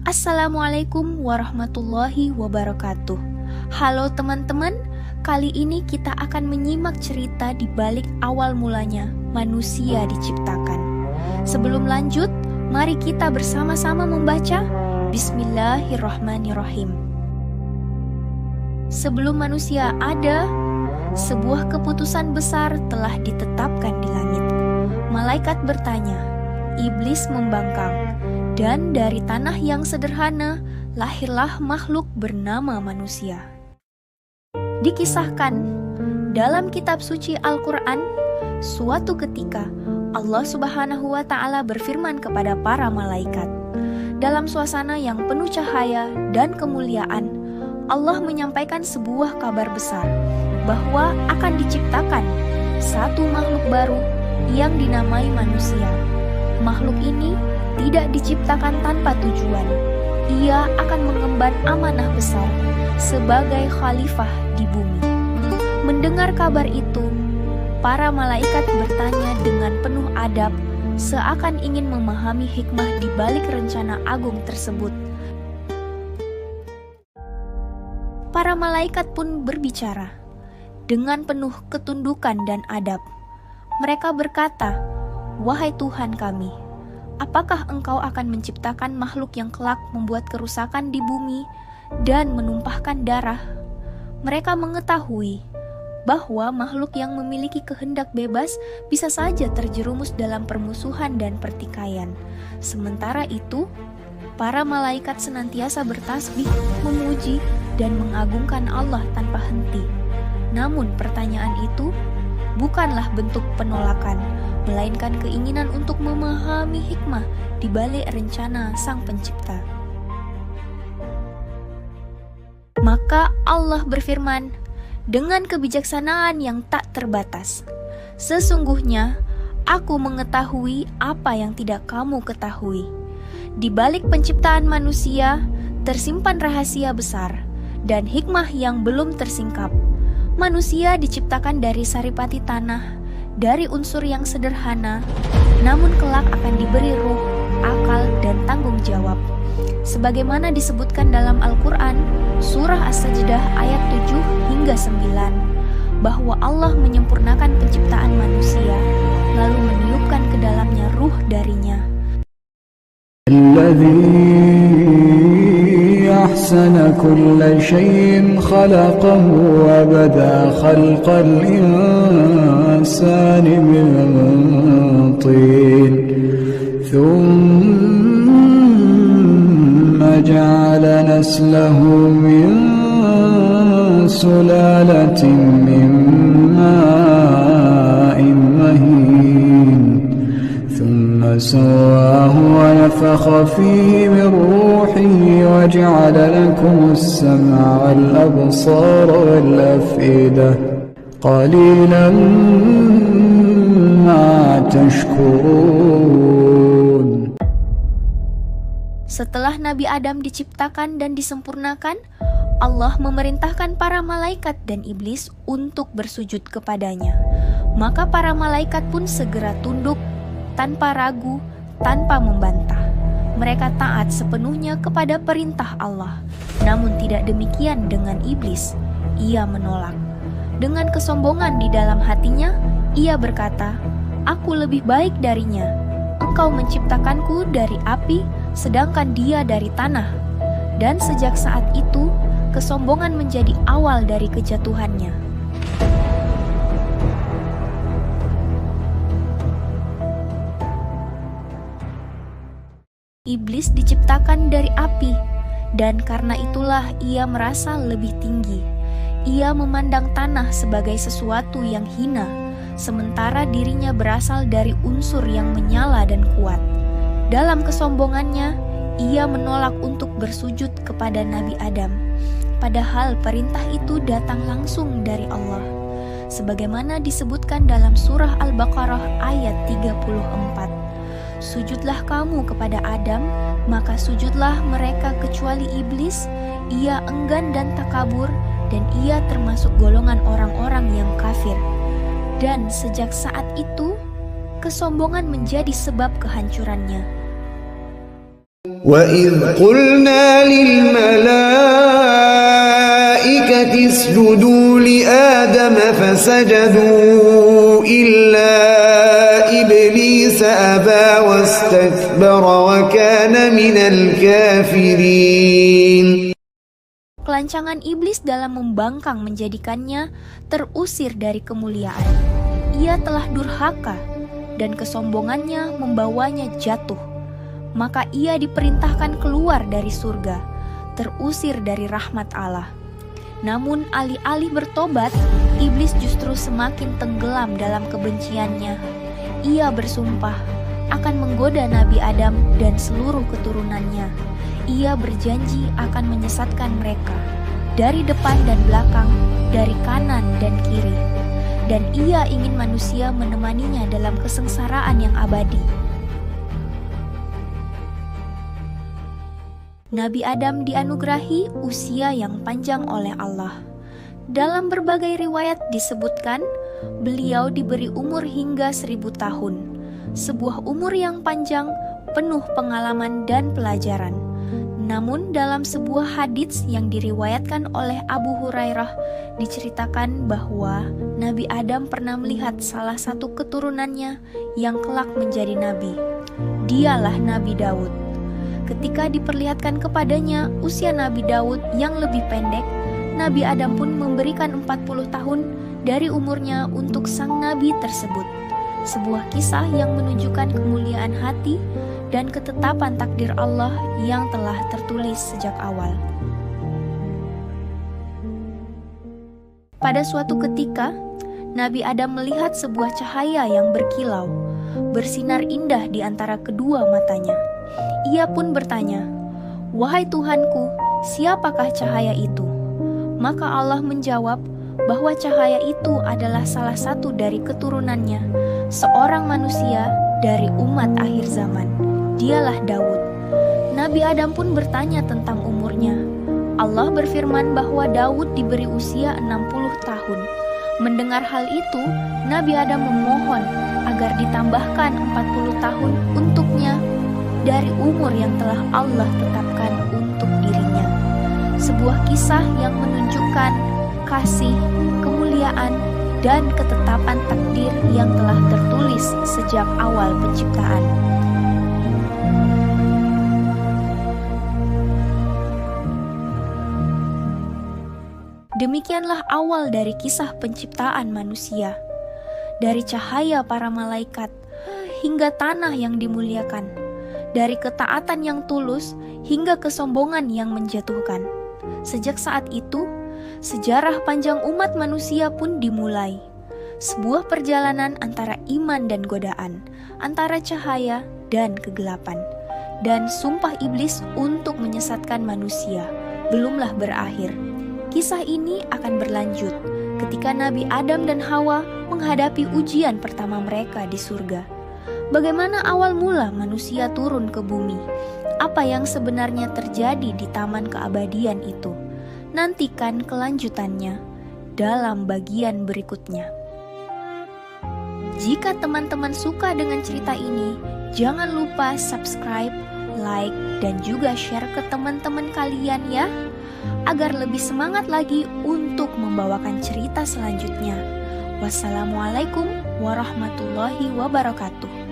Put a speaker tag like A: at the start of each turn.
A: Assalamualaikum warahmatullahi wabarakatuh. Halo teman-teman, kali ini kita akan menyimak cerita di balik awal mulanya manusia diciptakan. Sebelum lanjut, mari kita bersama-sama membaca Bismillahirrahmanirrahim. Sebelum manusia ada, sebuah keputusan besar telah ditetapkan di langit. Malaikat bertanya, iblis membangkang, dan dari tanah yang sederhana, lahirlah makhluk bernama manusia. Dikisahkan dalam kitab suci Al-Quran, suatu ketika Allah Subhanahu wa Ta'ala berfirman kepada para malaikat. Dalam suasana yang penuh cahaya dan kemuliaan, Allah menyampaikan sebuah kabar besar bahwa akan diciptakan satu makhluk baru yang dinamai manusia. Makhluk ini tidak diciptakan tanpa tujuan. Ia akan mengemban amanah besar sebagai khalifah di bumi. Mendengar kabar itu, para malaikat bertanya dengan penuh adab, seakan ingin memahami hikmah di balik rencana agung tersebut. Para malaikat pun berbicara dengan penuh ketundukan dan adab. Mereka berkata, "Wahai Tuhan kami, apakah Engkau akan menciptakan makhluk yang kelak membuat kerusakan di bumi dan menumpahkan darah?" Mereka mengetahui bahwa makhluk yang memiliki kehendak bebas bisa saja terjerumus dalam permusuhan dan pertikaian. Sementara itu, para malaikat senantiasa bertasbih, memuji, dan mengagungkan Allah tanpa henti. Namun pertanyaan itu bukanlah bentuk penolakan, melainkan keinginan untuk memahami hikmah di balik rencana Sang Pencipta. Maka Allah berfirman dengan kebijaksanaan yang tak terbatas, "Sesungguhnya Aku mengetahui apa yang tidak kamu ketahui. Di balik penciptaan manusia tersimpan rahasia besar dan hikmah yang belum tersingkap. Manusia diciptakan dari saripati tanah, dari unsur yang sederhana, namun kelak akan diberi ruh, akal, dan tanggung jawab. Sebagaimana disebutkan dalam Al-Quran, surah As-Sajdah ayat 7 hingga 9, bahwa Allah menyempurnakan penciptaan manusia, lalu meniupkan ke dalamnya ruh darinya.
B: أحسن كل شيء خلقه وبدأ خلق الإنسان من طين ثم جعل نسله من سلالة من ماء مهين ثم سواه ونفخ فيه من روحه وجعل لكم السمع والأبصار والأفئدة قليلا ما تشكرون.
A: Setelah Nabi Adam diciptakan dan disempurnakan, Allah memerintahkan para malaikat dan iblis untuk bersujud kepadanya. Maka para malaikat pun segera tunduk tanpa ragu, tanpa membantah. Mereka taat sepenuhnya kepada perintah Allah. Namun tidak demikian dengan iblis. Ia menolak. Dengan kesombongan di dalam hatinya, ia berkata, "Aku lebih baik darinya. Engkau menciptakanku dari api, sedangkan dia dari tanah." Dan sejak saat itu, kesombongan menjadi awal dari kejatuhannya. Iblis diciptakan dari api, dan karena itulah ia merasa lebih tinggi. Ia memandang tanah sebagai sesuatu yang hina, sementara dirinya berasal dari unsur yang menyala dan kuat. Dalam kesombongannya, ia menolak untuk bersujud kepada Nabi Adam, padahal perintah itu datang langsung dari Allah. Sebagaimana disebutkan dalam surah Al-Baqarah ayat 34. "Sujudlah kamu kepada Adam, maka sujudlah mereka kecuali iblis. Ia enggan dan takabur, dan ia termasuk golongan orang-orang yang kafir." Dan sejak saat itu, kesombongan menjadi sebab kehancurannya.
C: وَإِذْ قُلْنَا لِلْمَلَائِكَةِ اسْجُدُوا لِآدَمَ فَسَجَدُوا إِلَّا إِبْلِيسَ أَبَى وَاسْتَكْبَرَ وَكَانَ مِنَ الْكَافِرِينَ.
A: Kelancangan iblis dalam membangkang menjadikannya terusir dari kemuliaan. Ia telah durhaka dan kesombongannya membawanya jatuh. Maka ia diperintahkan keluar dari surga, terusir dari rahmat Allah. Namun alih-alih bertobat, iblis justru semakin tenggelam dalam kebenciannya. Ia bersumpah akan menggoda Nabi Adam dan seluruh keturunannya. Ia berjanji akan menyesatkan mereka dari depan dan belakang, dari kanan dan kiri. Dan ia ingin manusia menemaninya dalam kesengsaraan yang abadi. Nabi Adam dianugerahi usia yang panjang oleh Allah. Dalam berbagai riwayat disebutkan, beliau diberi umur hingga 1000 tahun. Sebuah umur yang panjang, penuh pengalaman dan pelajaran. Namun dalam sebuah hadits yang diriwayatkan oleh Abu Hurairah, diceritakan bahwa Nabi Adam pernah melihat salah satu keturunannya yang kelak menjadi nabi. Dialah Nabi Daud. Ketika diperlihatkan kepadanya usia Nabi Daud yang lebih pendek, Nabi Adam pun memberikan 40 tahun dari umurnya untuk sang nabi tersebut. Sebuah kisah yang menunjukkan kemuliaan hati dan ketetapan takdir Allah yang telah tertulis sejak awal. Pada suatu ketika, Nabi Adam melihat sebuah cahaya yang berkilau, bersinar indah di antara kedua matanya. Ia pun bertanya, "Wahai Tuhanku, siapakah cahaya itu?" Maka Allah menjawab bahwa cahaya itu adalah salah satu dari keturunannya, seorang manusia dari umat akhir zaman. Dialah Daud. Nabi Adam pun bertanya tentang umurnya. Allah berfirman bahwa Daud diberi usia 60 tahun. Mendengar hal itu, Nabi Adam memohon agar ditambahkan 40 tahun untuknya dari umur yang telah Allah tetapkan untuk dirinya. Sebuah kisah yang menunjukkan kasih, kemuliaan, dan ketetapan takdir yang telah tertulis sejak awal penciptaan. Demikianlah awal dari kisah penciptaan manusia. Dari cahaya para malaikat hingga tanah yang dimuliakan. Dari ketaatan yang tulus hingga kesombongan yang menjatuhkan. Sejak saat itu, sejarah panjang umat manusia pun dimulai. Sebuah perjalanan antara iman dan godaan, antara cahaya dan kegelapan. Dan sumpah iblis untuk menyesatkan manusia belumlah berakhir. Kisah ini akan berlanjut ketika Nabi Adam dan Hawa menghadapi ujian pertama mereka di surga. Bagaimana awal mula manusia turun ke bumi? Apa yang sebenarnya terjadi di taman keabadian itu? Nantikan kelanjutannya dalam bagian berikutnya. Jika teman-teman suka dengan cerita ini, jangan lupa subscribe, like, dan juga share ke teman-teman kalian ya, agar lebih semangat lagi untuk membawakan cerita selanjutnya. Wassalamualaikum warahmatullahi wabarakatuh.